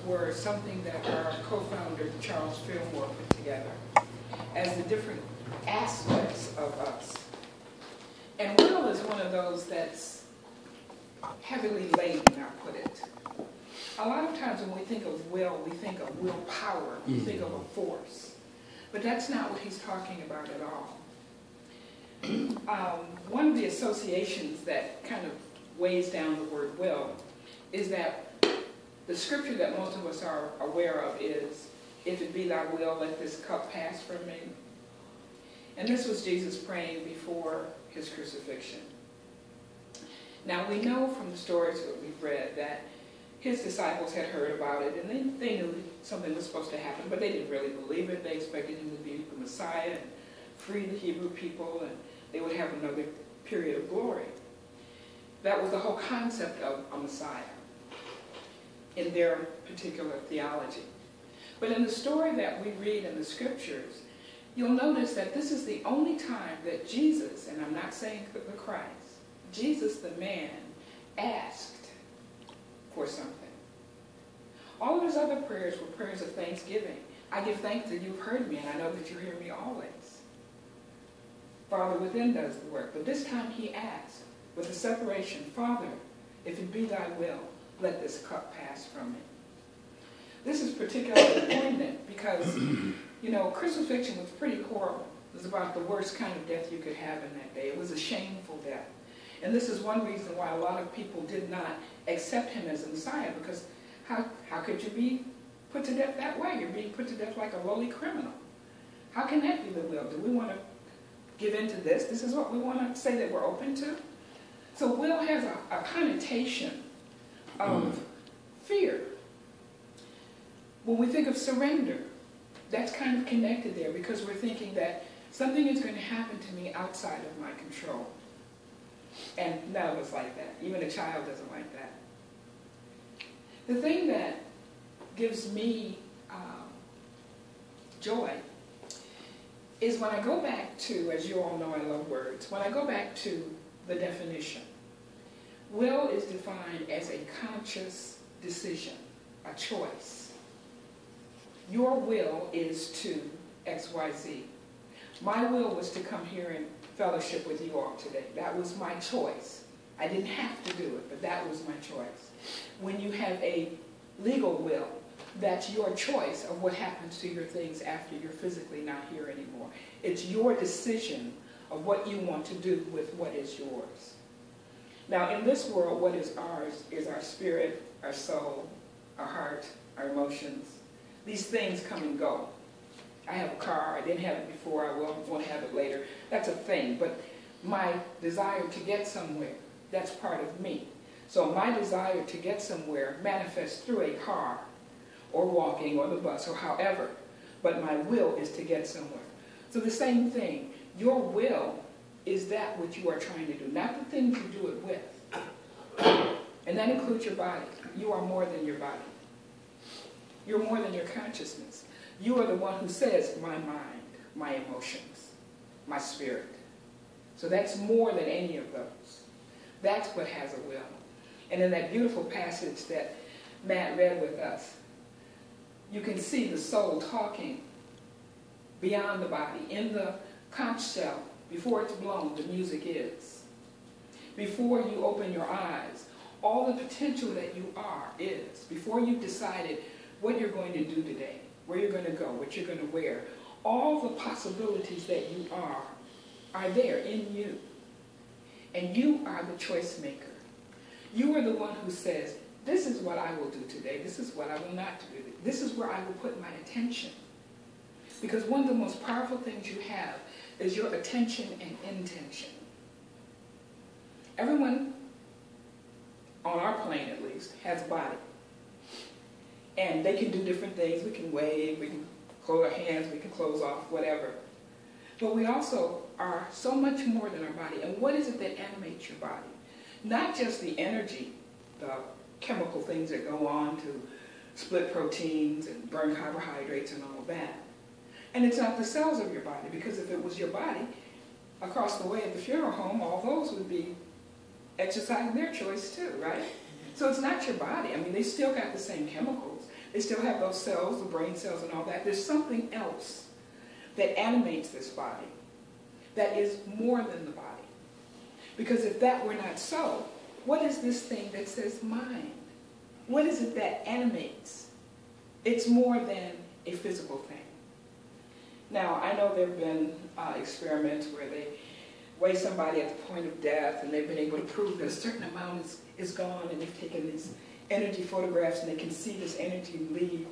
were something that our co-founder, Charles Fillmore, put together as the different aspects of us. And will is one of those that's heavily laden, I'll put it. A lot of times when we think of will, we think of willpower, we think of a force. But that's not what he's talking about at all. One of the associations that kind of weighs down the word will is that the scripture that most of us are aware of is, "If it be thy will, let this cup pass from me." And this was Jesus praying before his crucifixion. Now we know from the stories that we've read that his disciples had heard about it, and they knew something was supposed to happen, but they didn't really believe it. They expected him to be the Messiah and free the Hebrew people, and they would have another period of glory. That was the whole concept of a Messiah in their particular theology. But in the story that we read in the scriptures, you'll notice that this is the only time that Jesus, and I'm not saying the Christ, Jesus the man, asked for something. All of his other prayers were prayers of thanksgiving. I give thanks that you've heard me, and I know that you hear me always. Father within does the work. But this time he asked, with a separation, "Father, if it be thy will, let this cup pass from me." This is particularly poignant because, you know, crucifixion was pretty horrible. It was about the worst kind of death you could have in that day. It was a shameful death. And this is one reason why a lot of people did not accept him as a Messiah, because how could you be put to death that way? You're being put to death like a lowly criminal. How can that be the will? Do we want to give in to this? This is what we want to say that we're open to? So will has a connotation of fear. When we think of surrender, that's kind of connected there, because we're thinking that something is going to happen to me outside of my control. And none of us like that. Even a child doesn't like that. The thing that gives me joy is when I go back to, as you all know I love words, when I go back to the definition, will is defined as a conscious decision, a choice. Your will is to XYZ. My will was to come here and fellowship with you all today. That was my choice. I didn't have to do it, but that was my choice. When you have a legal will, that's your choice of what happens to your things after you're physically not here anymore. It's your decision of what you want to do with what is yours. Now, in this world, what is ours is our spirit, our soul, our heart, our emotions. These things come and go. I have a car. I didn't have it before. I won't have it later. That's a thing. But my desire to get somewhere, that's part of me. So my desire to get somewhere manifests through a car or walking or the bus or however. But my will is to get somewhere. So the same thing. Your will is that which you are trying to do, not the things you do it with. And that includes your body. You are more than your body. You're more than your consciousness. You are the one who says, my mind, my emotions, my spirit. So that's more than any of those. That's what has a will. And in that beautiful passage that Matt read with us, you can see the soul talking beyond the body. In the conch shell, before it's blown, the music is. Before you open your eyes, all the potential that you are is. Before you've decided what you're going to do today, where you're going to go, what you're going to wear, all the possibilities that you are there in you. And you are the choice maker. You are the one who says, this is what I will do today, this is what I will not do. This is where I will put my attention. Because one of the most powerful things you have is your attention and intention. Everyone, on our plane at least, has a body. And they can do different things. We can wave, we can close our hands, we can close off, whatever. But we also are so much more than our body. And what is it that animates your body? Not just the energy, the chemical things that go on to split proteins and burn carbohydrates and all of that. And it's not the cells of your body, because if it was your body, across the way at the funeral home, all those would be exercising their choice too, right? So it's not your body. I mean, they still got the same chemicals. They still have those cells, the brain cells and all that. There's something else that animates this body that is more than the body. Because if that were not so, what is this thing that says mind? What is it that animates? It's more than a physical thing. Now, I know there have been experiments where they weigh somebody at the point of death and they've been able to prove that a certain amount is gone, and they've taken these energy photographs and they can see this energy leave.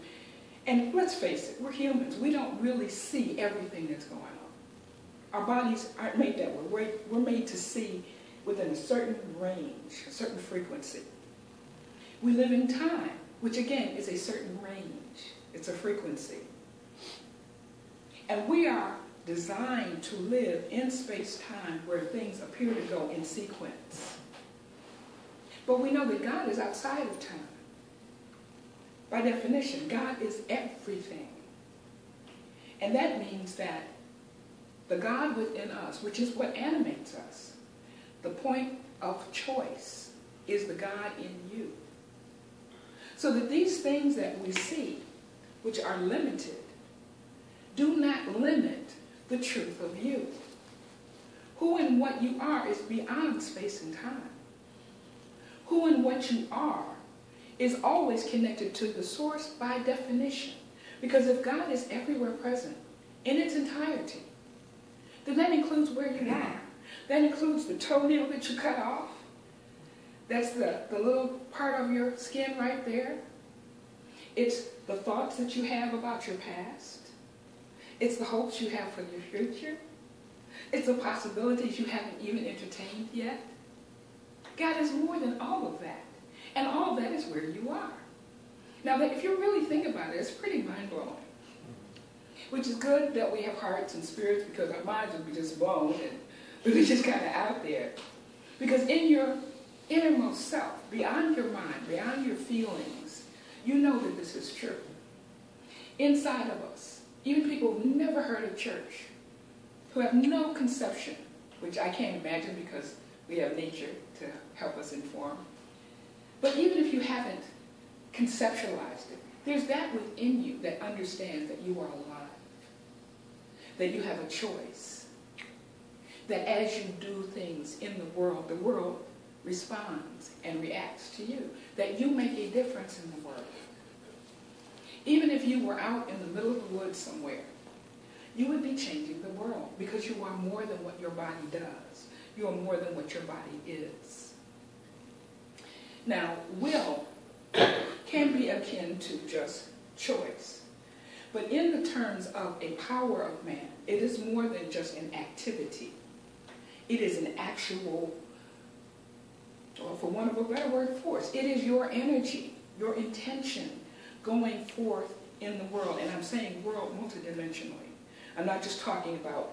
And let's face it, we're humans. We don't really see everything that's going on. Our bodies aren't made that way. We're made to see within a certain range, a certain frequency. We live in time, which again is a certain range. It's a frequency. And we are designed to live in space-time where things appear to go in sequence. But we know that God is outside of time. By definition, God is everything. And that means that the God within us, which is what animates us, the point of choice, is the God in you. So that these things that we see, which are limited, do not limit the truth of you. Who and what you are is beyond space and time. Who and what you are is always connected to the source by definition. Because if God is everywhere present in its entirety, then that includes where you are. That includes the toenail that you cut off. That's the little part of your skin right there. It's the thoughts that you have about your past. It's the hopes you have for your future. It's the possibilities you haven't even entertained yet. God is more than all of that. And all of that is where you are. Now, if you really think about it, it's pretty mind-blowing. Which is good that we have hearts and spirits, because our minds would be just blown and we'd be just kind of out there. Because in your innermost self, beyond your mind, beyond your feelings, you know that this is true. Inside of us, even people who've never heard of church, who have no conception, which I can't imagine because we have nature to help us inform. But even if you haven't conceptualized it, there's that within you that understands that you are alive, that you have a choice, that as you do things in the world responds and reacts to you, that you make a difference in the world. Even if you were out in the middle of the woods somewhere, you would be changing the world because you are more than what your body does. You are more than what your body is. Now, will can be akin to just choice. But in the terms of a power of man, it is more than just an activity. It is an actual, or for want of a better word, force. It is your energy, your intention going forth in the world. And I'm saying world multidimensionally. I'm not just talking about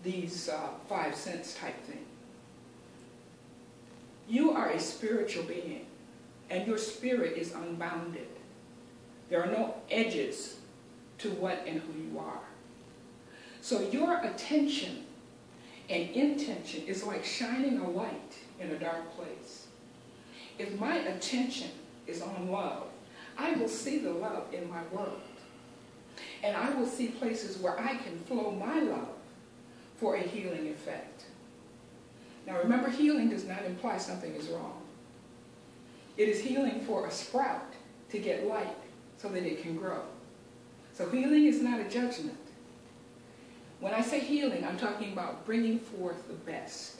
these 5 sense type thing. You are a spiritual being, and your spirit is unbounded. There are no edges to what and who you are. So your attention and intention is like shining a light in a dark place. If my attention is on love, I will see the love in my world. And I will see places where I can flow my love for a healing effect. Now remember, healing does not imply something is wrong. It is healing for a sprout to get light so that it can grow. So healing is not a judgment. When I say healing, I'm talking about bringing forth the best,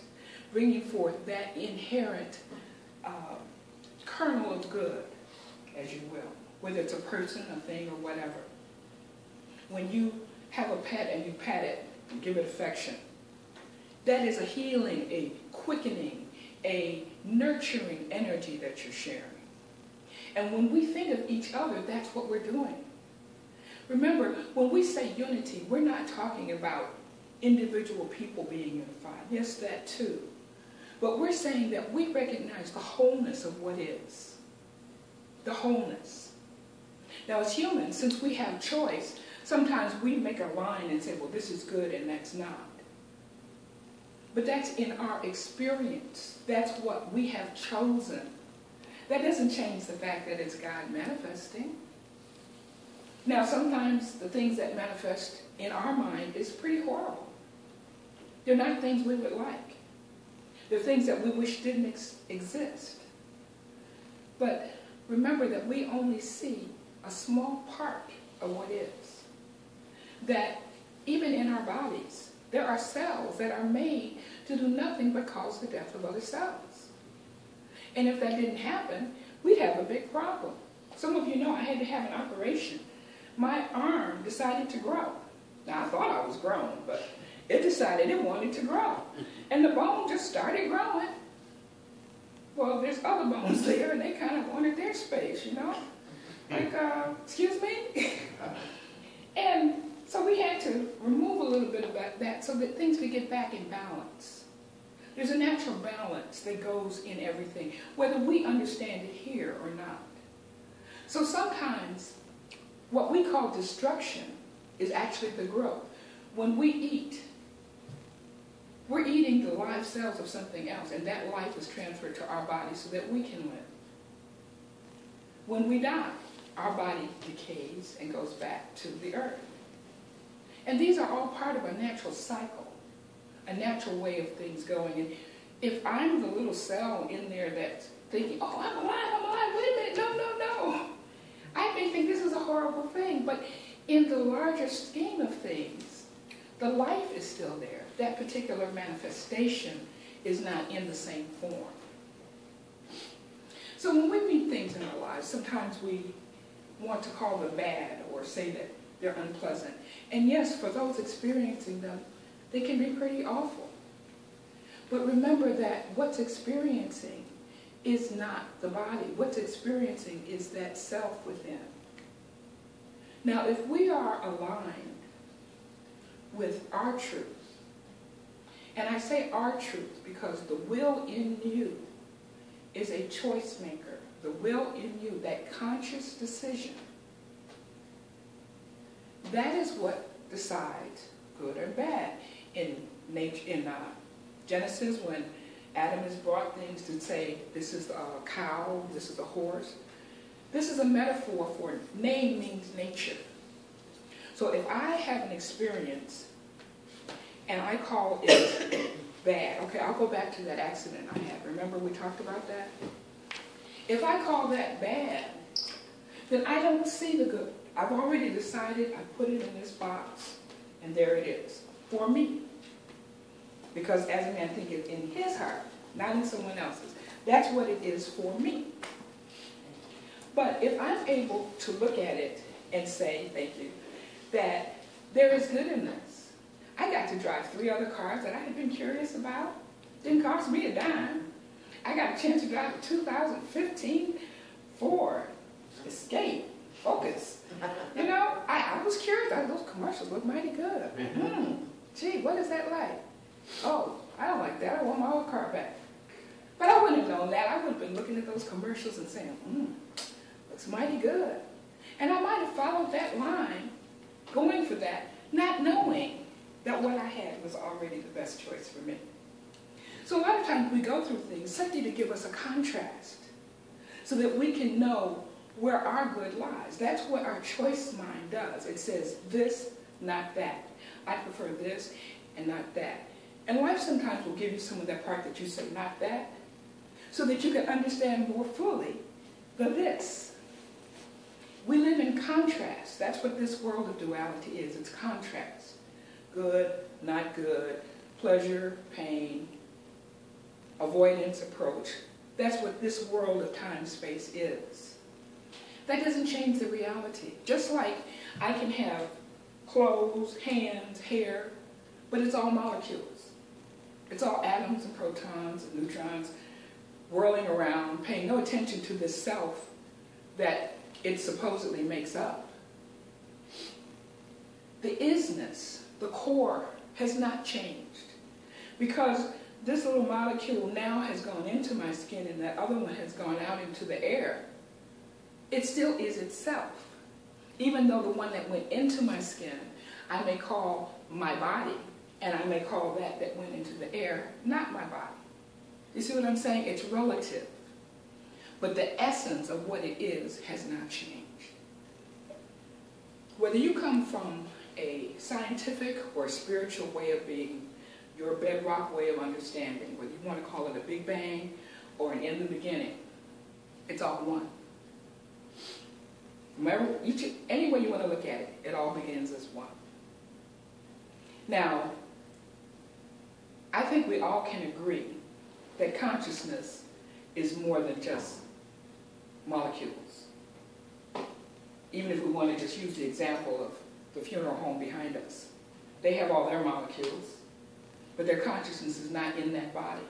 bringing forth that inherent kernel of good, as you will, whether it's a person, a thing, or whatever. When you have a pet and you pat it and give it affection, that is a healing, a quickening, a nurturing energy that you're sharing. And when we think of each other, that's what we're doing. Remember, when we say unity, we're not talking about individual people being unified. Yes, that too. But we're saying that we recognize the wholeness of what is. The wholeness. Now, as humans, since we have choice, sometimes we make a line and say, well, this is good and that's not. But that's in our experience. That's what we have chosen. That doesn't change the fact that it's God manifesting. Now, sometimes the things that manifest in our mind is pretty horrible. They're not things we would like. They're things that we wish didn't exist. But remember that we only see a small part of what is. That even in our bodies, there are cells that are made to do nothing but cause the death of other cells. And if that didn't happen, we'd have a big problem. Some of you know I had to have an operation. My arm decided to grow. Now, I thought I was grown, but it decided it wanted to grow. And the bone just started growing. Well, there's other bones there, and they kind of wanted their space, you know? Like, excuse me? And so we had to remove a little bit of that so that things could get back in balance. There's a natural balance that goes in everything, whether we understand it here or not. So sometimes what we call destruction is actually the growth. When we eat, we're eating the live cells of something else, and that life is transferred to our body so that we can live. When we die, our body decays and goes back to the earth. And these are all part of a natural cycle, a natural way of things going. And if I'm the little cell in there that's thinking, oh, I'm alive, wait a minute, no. I may think this is a horrible thing, but in the larger scheme of things, the life is still there. That particular manifestation is not in the same form. So when we meet things in our lives, sometimes we want to call them bad or say that they're unpleasant. And yes, for those experiencing them, they can be pretty awful. But remember that what's experiencing is not the body. What's experiencing is that self within. Now, if we are aligned with our truth, and I say our truth because the will in you is a choice maker. The will in you, that conscious decision, that is what decides good or bad. In nature, in Genesis, when Adam has brought things to say, this is a cow, this is a horse, this is a metaphor for name means nature. So if I have an experience and I call it bad, okay, I'll go back to that accident I had. Remember we talked about that? If I call that bad, then I don't see the good. I've already decided I put it in this box, and there it is, for me. Because as a man thinketh in his heart, not in someone else's. That's what it is for me. But if I'm able to look at it and say, thank you, that there is good in this. I got to drive 3 other cars that I had been curious about. Didn't cost me a dime. I got a chance to drive a 2015 Ford Escape Focus. You know, I was curious. Those commercials look mighty good. Gee, what is that like? Oh, I don't like that. I want my old car back. But I wouldn't have known that. I would have been looking at those commercials and saying, looks mighty good. And I might have followed that line, going for that, not knowing that what I had was already the best choice for me. So a lot of times we go through things simply to give us a contrast so that we can know where our good lies. That's what our choice mind does. It says this, not that. I prefer this and not that. And life sometimes will give you some of that part that you say, not that, so that you can understand more fully the this. We live in contrast. That's what this world of duality is. It's contrast. Good, not good, pleasure, pain, avoidance, approach. That's what this world of time, space is. That doesn't change the reality. Just like I can have clothes, hands, hair, but it's all molecules. It's all atoms and protons and neutrons whirling around, paying no attention to the self that it supposedly makes up. The isness, the core, has not changed. Because this little molecule now has gone into my skin and that other one has gone out into the air. It still is itself. Even though the one that went into my skin, I may call my body, and I may call that went into the air not my body. You see what I'm saying? It's relative. But the essence of what it is has not changed. Whether you come from a scientific or spiritual way of being, your bedrock way of understanding, whether you want to call it a Big Bang or an in the beginning, it's all one. Remember, any way you want to look at it, it all begins as one. Now, I think we all can agree that consciousness is more than just molecules. Even if we want to just use the example of the funeral home behind us. They have all their molecules, but their consciousness is not in that body.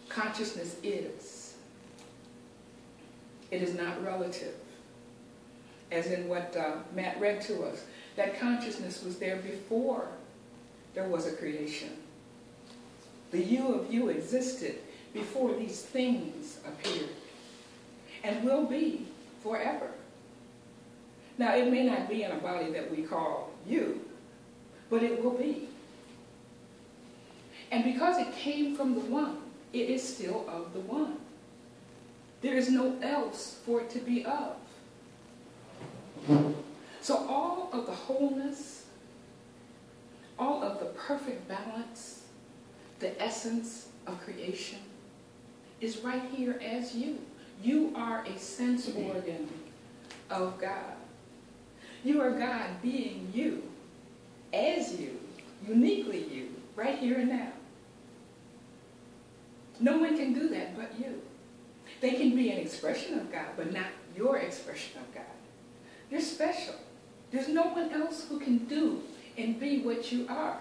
Consciousness is. It is not relative. As in what Matt read to us, that consciousness was there before there was a creation. The you of you existed before these things appeared and will be forever. Now, it may not be in a body that we call you, but it will be. And because it came from the one, it is still of the one. There is no else for it to be of. So all of the wholeness, all of the perfect balance, the essence of creation is right here as you. You are a sense organ of God. You are God being you, as you, uniquely you, right here and now. No one can do that but you. They can be an expression of God, but not your expression of God. You're special. There's no one else who can do and be what you are.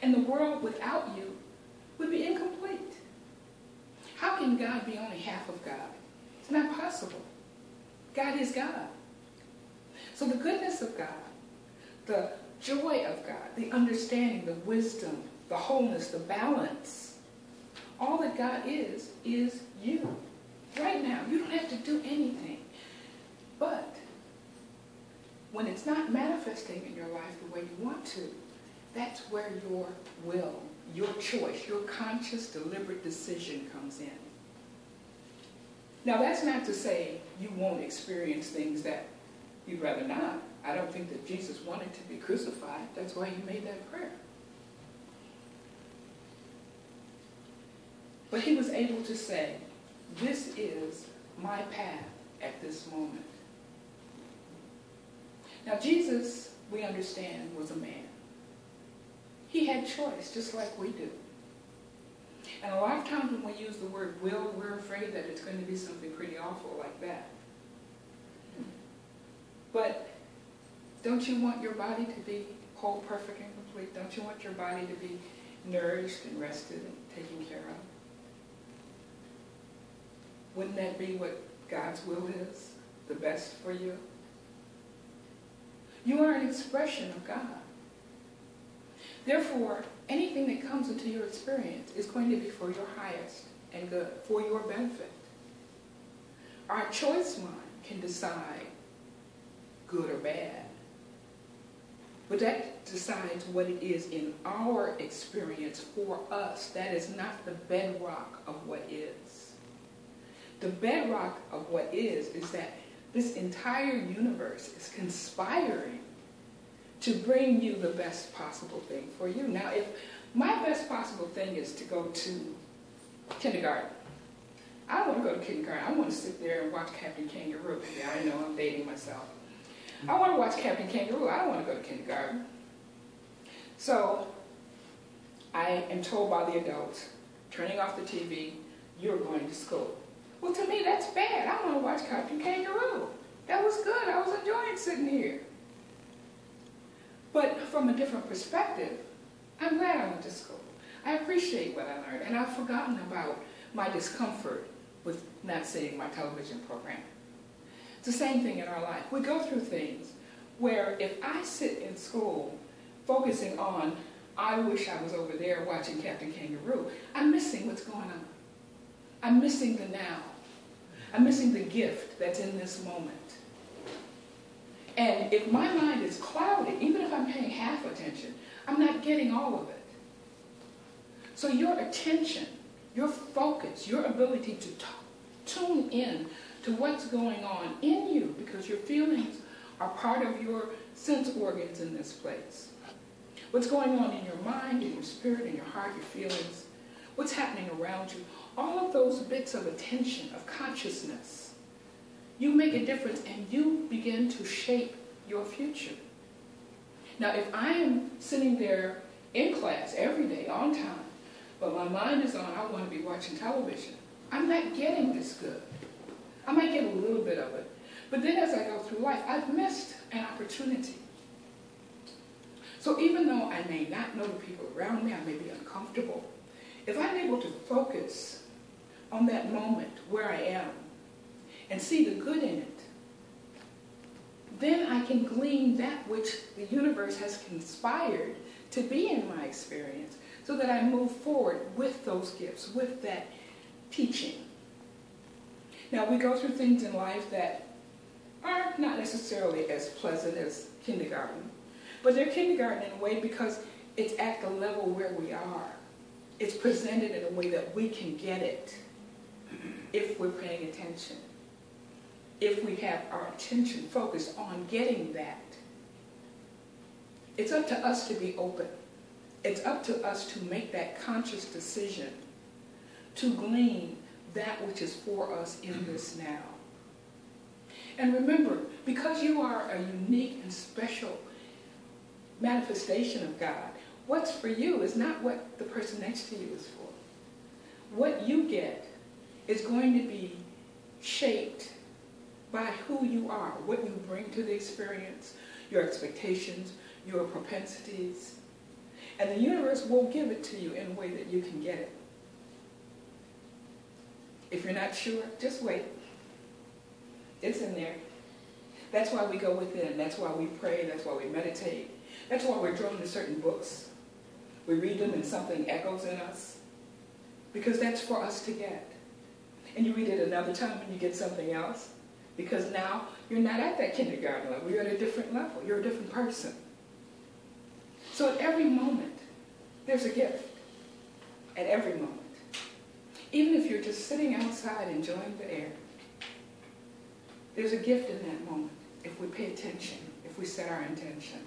And the world without you would be incomplete. How can God be only half of God? It's not possible. God is God. So the goodness of God, the joy of God, the understanding, the wisdom, the wholeness, the balance, all that God is you. Right now, you don't have to do anything. But when it's not manifesting in your life the way you want to, that's where your will, your choice, your conscious, deliberate decision comes in. Now, that's not to say you won't experience things that you'd rather not. I don't think that Jesus wanted to be crucified. That's why he made that prayer. But he was able to say, this is my path at this moment. Now, Jesus, we understand, was a man. He had choice, just like we do. And a lot of times when we use the word will, we're afraid that it's going to be something pretty awful like that. But don't you want your body to be whole, perfect, and complete? Don't you want your body to be nourished and rested and taken care of? Wouldn't that be what God's will is? The best for you? You are an expression of God. Therefore, anything that comes into your experience is going to be for your highest and good, for your benefit. Our choice mind can decide good or bad. But that decides what it is in our experience for us. That is not the bedrock of what is. The bedrock of what is that this entire universe is conspiring to bring you the best possible thing for you. Now, if my best possible thing is to go to kindergarten, I don't want to go to kindergarten. I want to sit there and watch Captain Kangaroo. Yeah, I know, I'm dating myself. I want to watch Captain Kangaroo. I don't want to go to kindergarten. So I am told by the adults, turning off the TV, you're going to school. Well, to me, that's bad. I want to watch Captain Kangaroo. That was good. I was enjoying sitting here. But from a different perspective, I'm glad I went to school. I appreciate what I learned, and I've forgotten about my discomfort with not seeing my television program. It's the same thing in our life. We go through things where if I sit in school focusing on, I wish I was over there watching Captain Kangaroo, I'm missing what's going on. I'm missing the now. I'm missing the gift that's in this moment. And if my mind is clouded, even if I'm paying half attention, I'm not getting all of it. So your attention, your focus, your ability to tune in to what's going on in you, because your feelings are part of your sense organs in this place. What's going on in your mind, in your spirit, in your heart, your feelings, what's happening around you, all of those bits of attention, of consciousness, you make a difference and you begin to shape your future. Now, if I am sitting there in class every day, on time, but my mind is on, I want to be watching television, I'm not getting this good. I might get a little bit of it. But then as I go through life, I've missed an opportunity. So even though I may not know the people around me, I may be uncomfortable, if I'm able to focus on that moment where I am and see the good in it, then I can glean that which the universe has conspired to be in my experience, so that I move forward with those gifts, with that teaching. Now, we go through things in life that are not necessarily as pleasant as kindergarten, but they're kindergarten in a way because it's at the level where we are. It's presented in a way that we can get it if we're paying attention, if we have our attention focused on getting that. It's up to us to be open. It's up to us to make that conscious decision to glean that which is for us in this now. And remember, because you are a unique and special manifestation of God, what's for you is not what the person next to you is for. What you get is going to be shaped by who you are, what you bring to the experience, your expectations, your propensities. And the universe will give it to you in a way that you can get it. If you're not sure, just wait. It's in there. That's why we go within. That's why we pray. That's why we meditate. That's why we're drawn to certain books. We read them and something echoes in us. Because that's for us to get. And you read it another time and you get something else. Because now you're not at that kindergarten level. You're at a different level. You're a different person. So at every moment, there's a gift. At every moment. Even if you're just sitting outside enjoying the air, there's a gift in that moment if we pay attention, if we set our intention.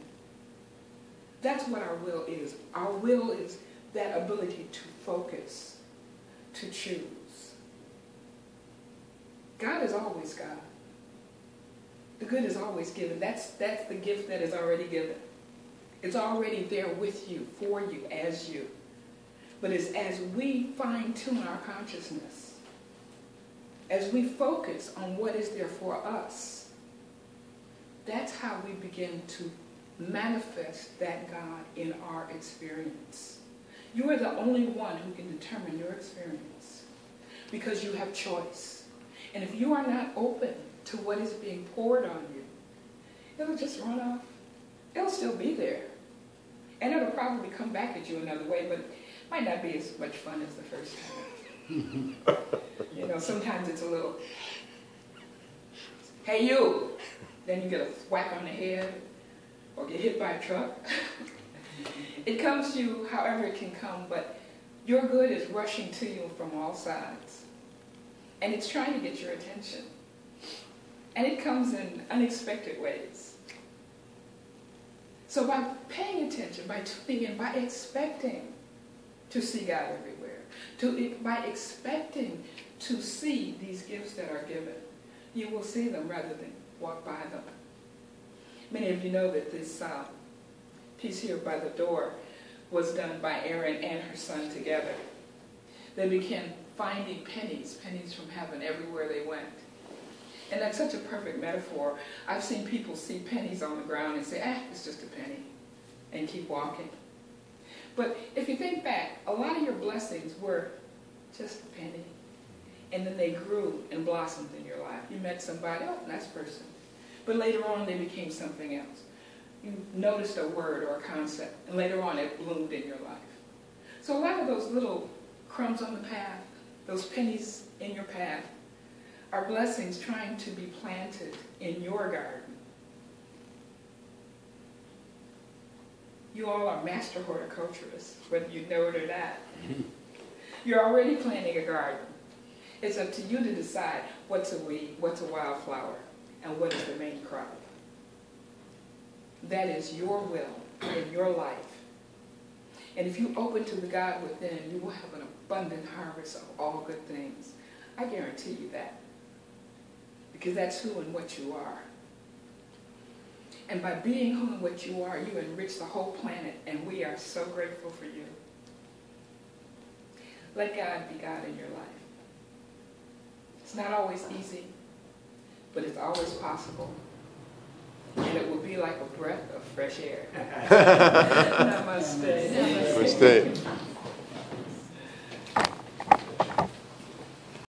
That's what our will is. Our will is that ability to focus, to choose. God is always God. The good is always given. That's the gift that is already given. It's already there with you, for you, as you. But it's as we fine-tune our consciousness, as we focus on what is there for us, that's how we begin to manifest that God in our experience. You are the only one who can determine your experience because you have choice. And if you are not open to what is being poured on you, it'll just run off. It'll still be there. And it'll probably come back at you another way, but it might not be as much fun as the first time. You know, sometimes it's a little, hey you, then you get a whack on the head or get hit by a truck. It comes to you however it can come, but your good is rushing to you from all sides. And it's trying to get your attention. And it comes in unexpected ways. So by paying attention, by tuning in, by expecting to see God everywhere, by expecting to see these gifts that are given, you will see them rather than walk by them. Many of you know that this piece here by the door was done by Erin and her son together. They began finding pennies from heaven everywhere they went. And that's such a perfect metaphor. I've seen people see pennies on the ground and say, it's just a penny, and keep walking. But if you think back, a lot of your blessings were just a penny. And then they grew and blossomed in your life. You met somebody, nice person. But later on, they became something else. You noticed a word or a concept, and later on, it bloomed in your life. So a lot of those little crumbs on the path, those pennies in your path, are blessings trying to be planted in your garden. You all are master horticulturists, whether you know it or not. You're already planting a garden. It's up to you to decide what's a weed, what's a wildflower, and what is the main crop. That is your will in your life. And if you open to the God within, you will have an abundant harvest of all good things. I guarantee you that. Because that's who and what you are. And by being who and what you are, you enrich the whole planet, and we are so grateful for you. Let God be God in your life. It's not always easy, but it's always possible. And it will be like a breath of fresh air. Namaste. Namaste.